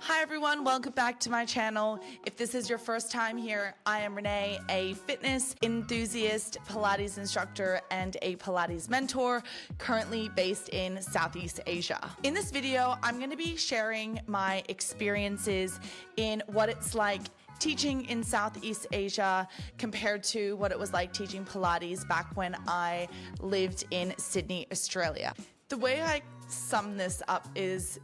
Hi everyone, welcome back to my channel. If this is your first time here, I am Renee, a fitness enthusiast, Pilates instructor, and a Pilates mentor, currently based in Southeast Asia. In this video, I'm going to be sharing my experiences in what it's like teaching in Southeast Asia compared to what it was like teaching Pilates back when I lived in Sydney, Australia. The way I sum this up is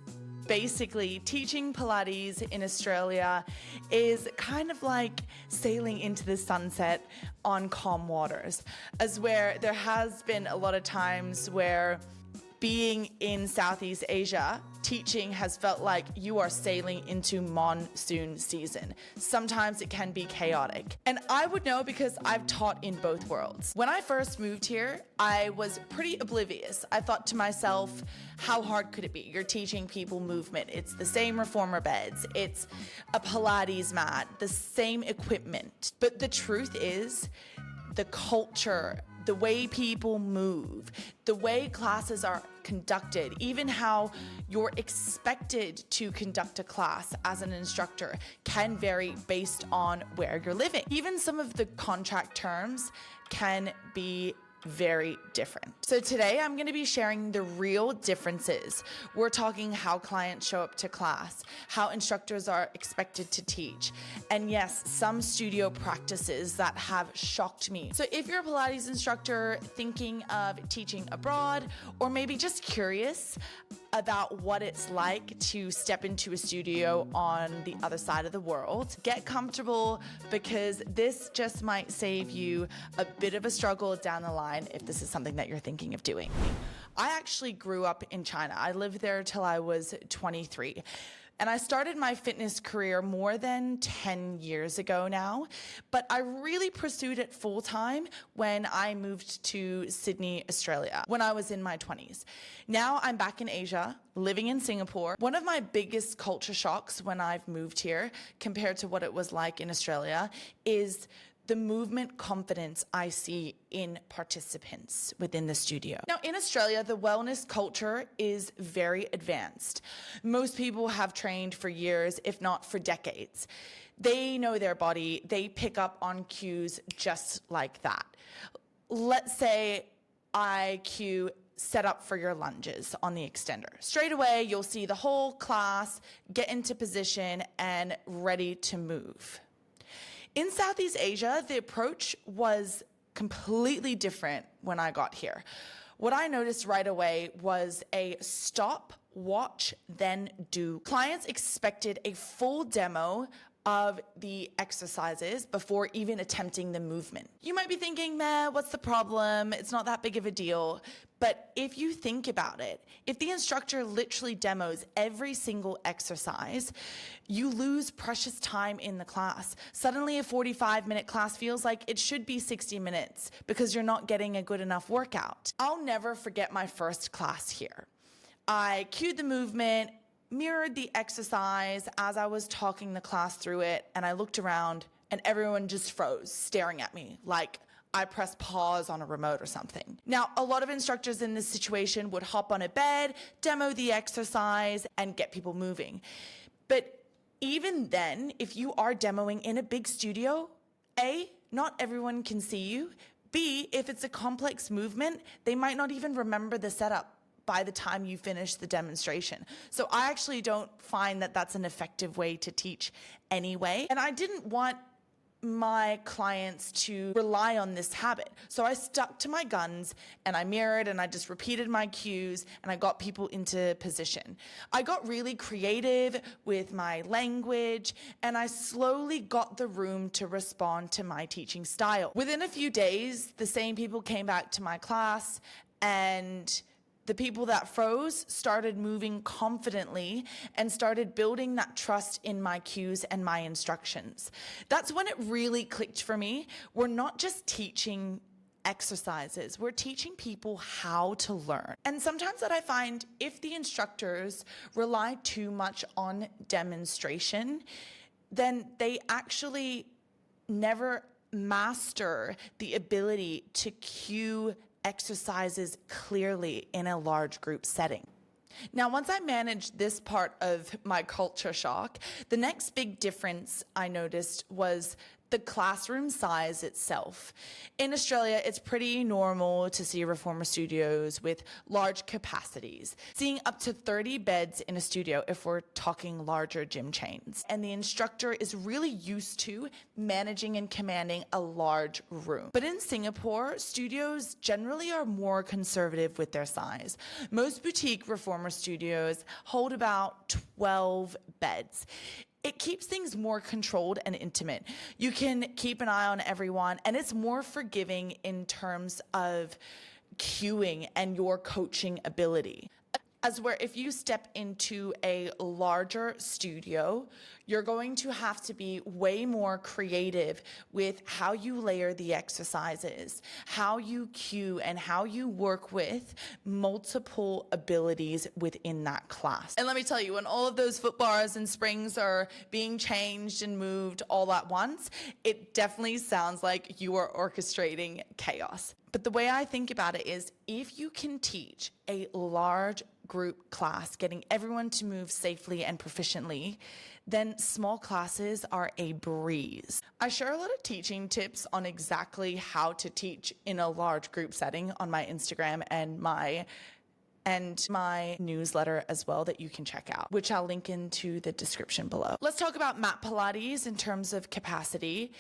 basically teaching Pilates in Australia is kind of like sailing into the sunset on calm waters, as where there has been a lot of times where being in Southeast Asia, teaching has felt like you are sailing into monsoon season. Sometimes it can be chaotic. And I would know because I've taught in both worlds. When I first moved here, I was pretty oblivious. I thought to myself, how hard could it be? You're teaching people movement. It's the same reformer beds. It's a Pilates mat, the same equipment. But the truth is, the culture, the way people move, the way classes are conducted, even how you're expected to conduct a class as an instructor can vary based on where you're living. Even some of the contract terms can be very different. So today I'm going to be sharing the real differences. We're talking how clients show up to class, how instructors are expected to teach, and yes, some studio practices that have shocked me. So if you're a Pilates instructor thinking of teaching abroad, or maybe just curious about what it's like to step into a studio on the other side of the world, get comfortable because this just might save you a bit of a struggle down the line if this is something that you're thinking of doing. I actually grew up in China. I lived there till I was 23. And I started my fitness career more than 10 years ago now, but I really pursued it full time when I moved to Sydney, Australia, when I was in my 20s. Now I'm back in Asia, living in Singapore. One of my biggest culture shocks when I've moved here compared to what it was like in Australia is the movement confidence I see in participants within the studio. Now, in Australia, the wellness culture is very advanced. Most people have trained for years, if not for decades. They know their body. They pick up on cues just like that. Let's say I cue set up for your lunges on the extender. Straight away, you'll see the whole class get into position and ready to move. In Southeast Asia, the approach was completely different when I got here. What I noticed right away was a stop, watch, then do. Clients expected a full demo of the exercises before even attempting the movement. You might be thinking, man, what's the problem? It's not that big of a deal. But if you think about it, if the instructor literally demos every single exercise, you lose precious time in the class. Suddenly a 45-minute class feels like it should be 60 minutes because you're not getting a good enough workout. I'll never forget my first class here. I cued the movement, mirrored the exercise as I was talking the class through it, and I looked around and everyone just froze, staring at me like I pressed pause on a remote or something. Now, a lot of instructors in this situation would hop on a bed, demo the exercise, and get people moving. But even then, if you are demoing in a big studio, A, not everyone can see you. B, if it's a complex movement, they might not even remember the setup by the time you finish the demonstration. So I actually don't find that that's an effective way to teach anyway. And I didn't want my clients to rely on this habit. So I stuck to my guns and I mirrored and I just repeated my cues and I got people into position. I got really creative with my language and I slowly got the room to respond to my teaching style. Within a few days, the same people came back to my class and the people that froze started moving confidently and started building that trust in my cues and my instructions. That's when it really clicked for me. We're not just teaching exercises, we're teaching people how to learn. And sometimes that I find if the instructors rely too much on demonstration, then they actually never master the ability to cue exercises clearly in a large group setting. Now, once I managed this part of my culture shock, the next big difference I noticed was the classroom size itself. In Australia, it's pretty normal to see reformer studios with large capacities, seeing up to 30 beds in a studio if we're talking larger gym chains. And the instructor is really used to managing and commanding a large room. But in Singapore, studios generally are more conservative with their size. Most boutique reformer studios hold about 12 beds. It keeps things more controlled and intimate. You can keep an eye on everyone, and it's more forgiving in terms of cueing and your coaching ability. As where if you step into a larger studio, you're going to have to be way more creative with how you layer the exercises, how you cue, and how you work with multiple abilities within that class. And let me tell you, when all of those foot bars and springs are being changed and moved all at once, it definitely sounds like you are orchestrating chaos. But the way I think about it is, if you can teach a large group class, getting everyone to move safely and proficiently, then small classes are a breeze. I share a lot of teaching tips on exactly how to teach in a large group setting on my Instagram and my newsletter as well that you can check out, which I'll link into the description below. Let's talk about mat Pilates in terms of capacity.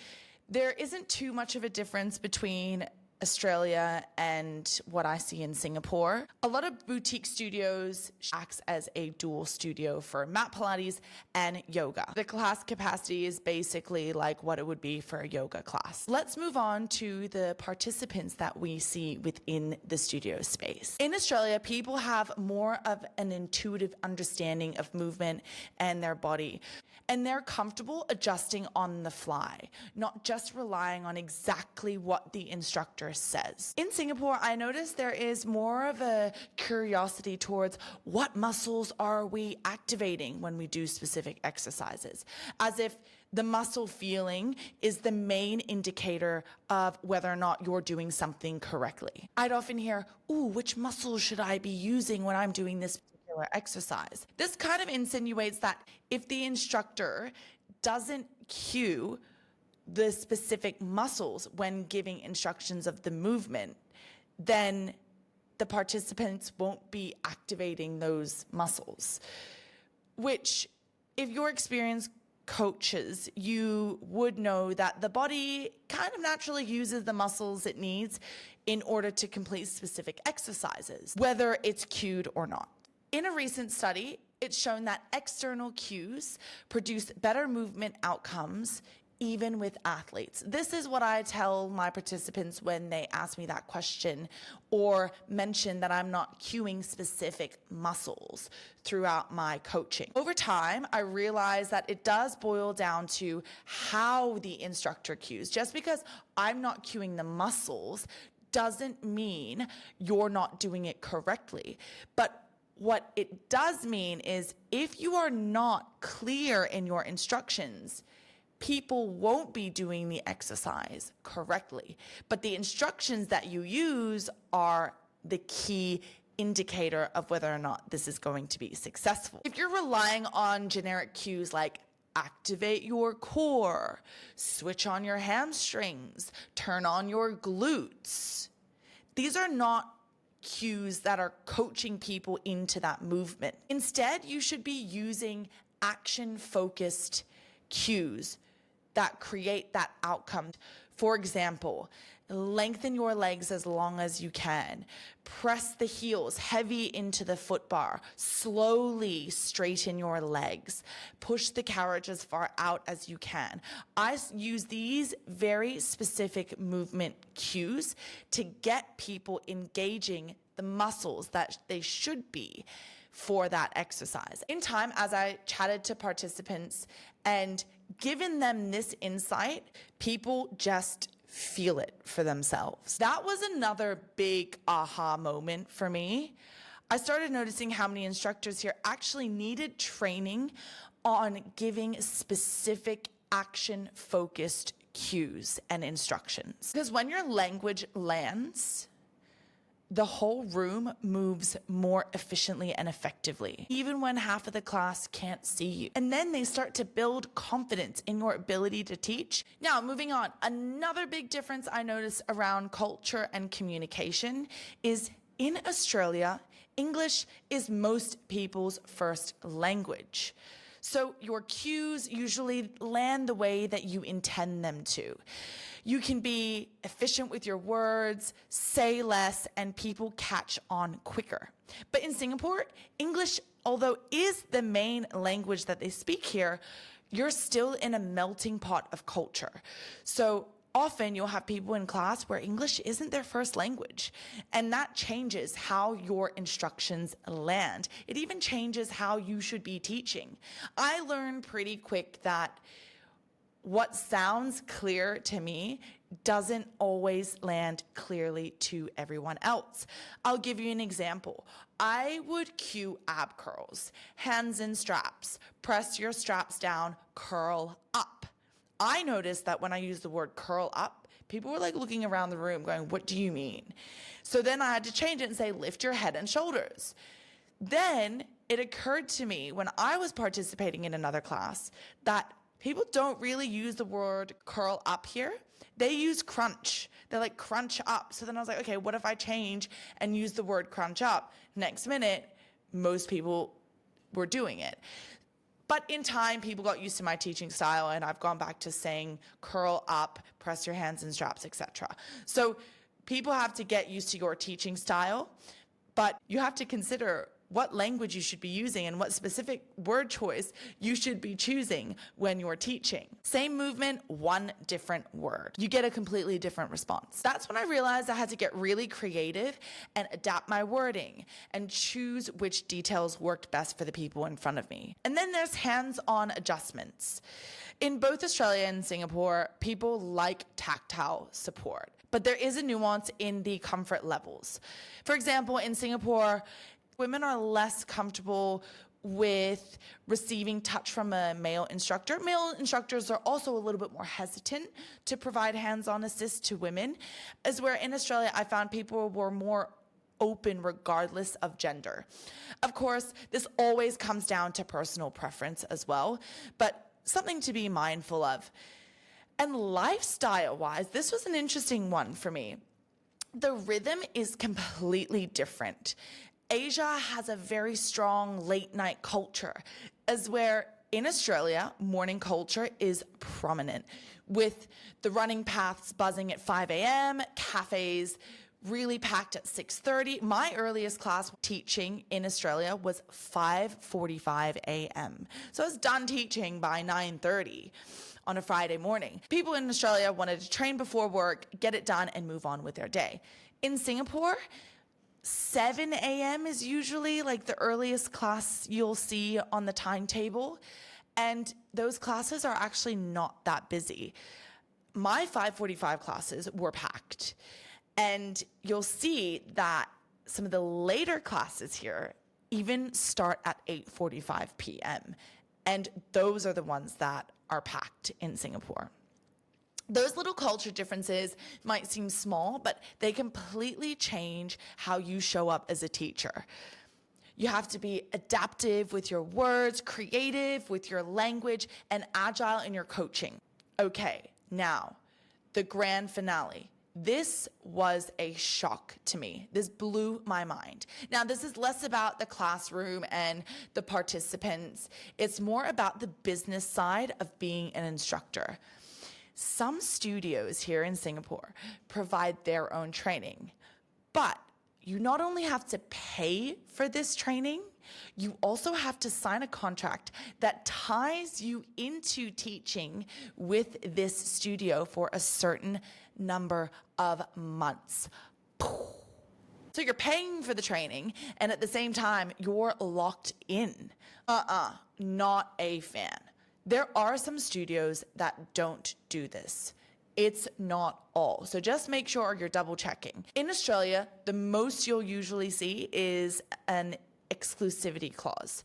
There isn't too much of a difference between Australia and what I see in Singapore. A lot of boutique studios acts as a dual studio for mat Pilates and yoga. The class capacity is basically like what it would be for a yoga class. Let's move on to the participants that we see within the studio space. In Australia, people have more of an intuitive understanding of movement and their body, and they're comfortable adjusting on the fly, not just relying on exactly what the instructor says. In Singapore, I noticed there is more of a curiosity towards what muscles are we activating when we do specific exercises, as if the muscle feeling is the main indicator of whether or not you're doing something correctly. I'd often hear, ooh, which muscles should I be using when I'm doing this particular exercise? This kind of insinuates that if the instructor doesn't cue the specific muscles when giving instructions of the movement, then the participants won't be activating those muscles, which, if you're experienced coaches, you would know that the body kind of naturally uses the muscles it needs in order to complete specific exercises, whether it's cued or not. In a recent study, it's shown that external cues produce better movement outcomes even with athletes. This is what I tell my participants when they ask me that question or mention that I'm not cueing specific muscles throughout my coaching. Over time, I realized that it does boil down to how the instructor cues. Just because I'm not cueing the muscles doesn't mean you're not doing it correctly. But what it does mean is, if you are not clear in your instructions, people won't be doing the exercise correctly. But the instructions that you use are the key indicator of whether or not this is going to be successful. If you're relying on generic cues like activate your core, switch on your hamstrings, turn on your glutes, these are not cues that are coaching people into that movement. Instead, you should be using action-focused cues that create that outcome. For example, lengthen your legs as long as you can. Press the heels heavy into the foot bar. Slowly straighten your legs. Push the carriage as far out as you can. I use these very specific movement cues to get people engaging the muscles that they should be for that exercise. In time, as I chatted to participants and given them this insight, people just feel it for themselves. That was another big aha moment for me. I started noticing how many instructors here actually needed training on giving specific action-focused cues and instructions. Because when your language lands, the whole room moves more efficiently and effectively, even when half of the class can't see you. And then they start to build confidence in your ability to teach. Now, moving on, another big difference I notice around culture and communication is in Australia, English is most people's first language. So your cues usually land the way that you intend them to. You can be efficient with your words, say less, and people catch on quicker. But in Singapore, English, although is the main language that they speak here, you're still in a melting pot of culture. So often you'll have people in class where English isn't their first language, and that changes how your instructions land. It even changes how you should be teaching. I learned pretty quick that what sounds clear to me doesn't always land clearly to everyone else. I'll give you an example. I would cue ab curls, hands in straps, press your straps down, curl up. I noticed that when I used the word curl up, people were like looking around the room going, what do you mean? So then I had to change it and say, lift your head and shoulders. Then it occurred to me when I was participating in another class that people don't really use the word curl up here. They use crunch. They're like crunch up. So then I was like, okay, what if I change and use the word crunch up? Next minute, most people were doing it. But in time, people got used to my teaching style, and I've gone back to saying curl up, press your hands in straps, etc. So people have to get used to your teaching style, but you have to consider what language you should be using and what specific word choice you should be choosing when you're teaching. Same movement, one different word. You get a completely different response. That's when I realized I had to get really creative and adapt my wording and choose which details worked best for the people in front of me. And then there's hands-on adjustments. In both Australia and Singapore, people like tactile support, but there is a nuance in the comfort levels. For example, in Singapore, women are less comfortable with receiving touch from a male instructor. Male instructors are also a little bit more hesitant to provide hands-on assist to women, as where in Australia I found people were more open regardless of gender. Of course, this always comes down to personal preference as well, but something to be mindful of. And lifestyle-wise, this was an interesting one for me. The rhythm is completely different. Asia has a very strong late night culture, as where in Australia, morning culture is prominent, with the running paths buzzing at 5 a.m., cafes really packed at 6:30. My earliest class teaching in Australia was 5:45 a.m. So I was done teaching by 9:30 on a Friday morning. People in Australia wanted to train before work, get it done, and move on with their day. In Singapore, 7 a.m. is usually like the earliest class you'll see on the timetable, and those classes are actually not that busy. My 5:45 classes were packed, and you'll see that some of the later classes here even start at 8:45 p.m., and those are the ones that are packed in Singapore. Those little culture differences might seem small, but they completely change how you show up as a teacher. You have to be adaptive with your words, creative with your language, and agile in your coaching. Okay, now, the grand finale. This was a shock to me. This blew my mind. Now, this is less about the classroom and the participants. It's more about the business side of being an instructor. Some studios here in Singapore provide their own training, but you not only have to pay for this training, you also have to sign a contract that ties you into teaching with this studio for a certain number of months. So you're paying for the training, and at the same time, you're locked in. Not a fan. There are some studios that don't do this. It's not all. So just make sure you're double checking. In Australia, the most you'll usually see is an exclusivity clause.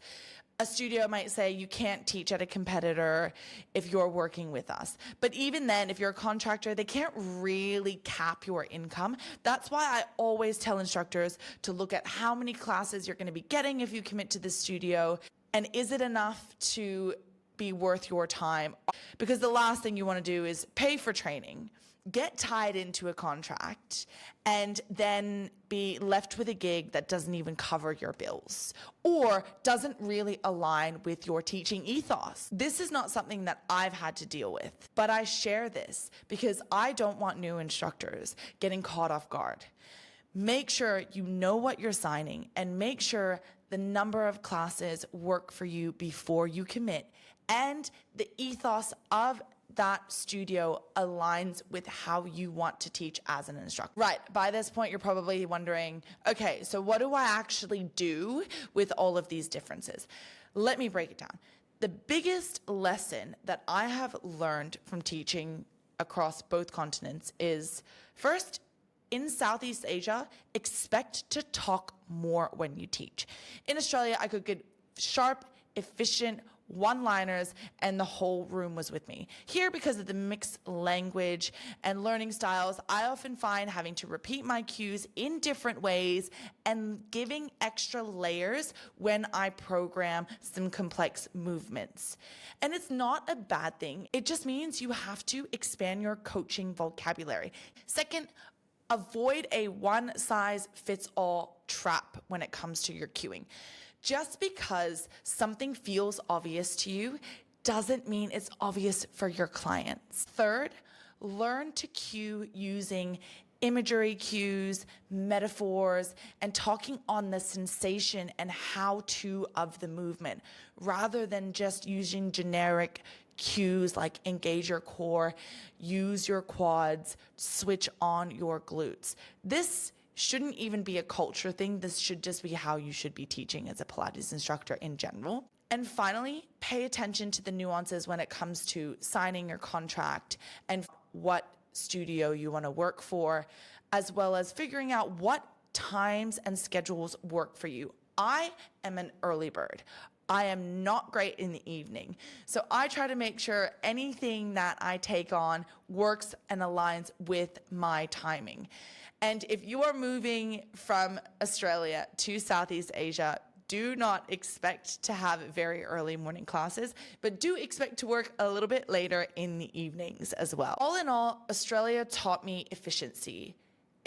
A studio might say you can't teach at a competitor if you're working with us. But even then, if you're a contractor, they can't really cap your income. That's why I always tell instructors to look at how many classes you're going to be getting if you commit to the studio, and is it enough to be worth your time? Because the last thing you want to do is pay for training, get tied into a contract, and then be left with a gig that doesn't even cover your bills or doesn't really align with your teaching ethos. This is not something that I've had to deal with, but I share this because I don't want new instructors getting caught off guard. Make sure you know what you're signing and make sure the number of classes work for you before you commit, and the ethos of that studio aligns with how you want to teach as an instructor. Right, by this point, you're probably wondering, okay, so what do I actually do with all of these differences? Let me break it down. The biggest lesson that I have learned from teaching across both continents is, first, in Southeast Asia, expect to talk more when you teach. In Australia, I could get sharp, efficient one-liners and the whole room was with me. Here, because of the mixed language and learning styles, I often find having to repeat my cues in different ways and giving extra layers when I program some complex movements. And it's not a bad thing. It just means you have to expand your coaching vocabulary. Second, avoid a one-size-fits-all trap when it comes to your cueing. Just because something feels obvious to you doesn't mean it's obvious for your clients. Third, learn to cue using imagery cues, metaphors, and talking on the sensation and how-to of the movement, rather than just using generic cues like engage your core, use your quads, switch on your glutes. This shouldn't even be a culture thing. This should just be how you should be teaching as a Pilates instructor in general. And finally, pay attention to the nuances when it comes to signing your contract and what studio you want to work for, as well as figuring out what times and schedules work for you. I am an early bird. I am not great in the evening. So I try to make sure anything that I take on works and aligns with my timing. And if you are moving from Australia to Southeast Asia, do not expect to have very early morning classes, but do expect to work a little bit later in the evenings as well. All in all, Australia taught me efficiency.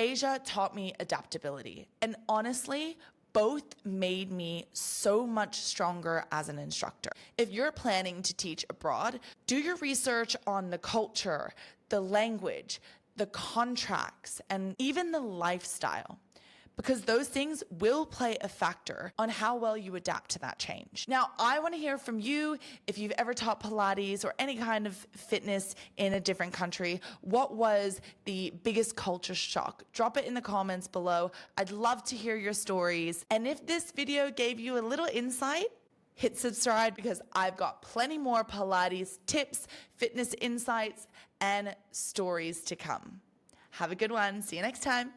Asia taught me adaptability. And honestly, both made me so much stronger as an instructor. If you're planning to teach abroad, do your research on the culture, the language, the contracts, and even the lifestyle, because those things will play a factor on how well you adapt to that change. Now, I want to hear from you if you've ever taught Pilates or any kind of fitness in a different country. What was the biggest culture shock? Drop it in the comments below. I'd love to hear your stories. And if this video gave you a little insight, hit subscribe, because I've got plenty more Pilates tips, fitness insights, and stories to come. Have a good one. See you next time.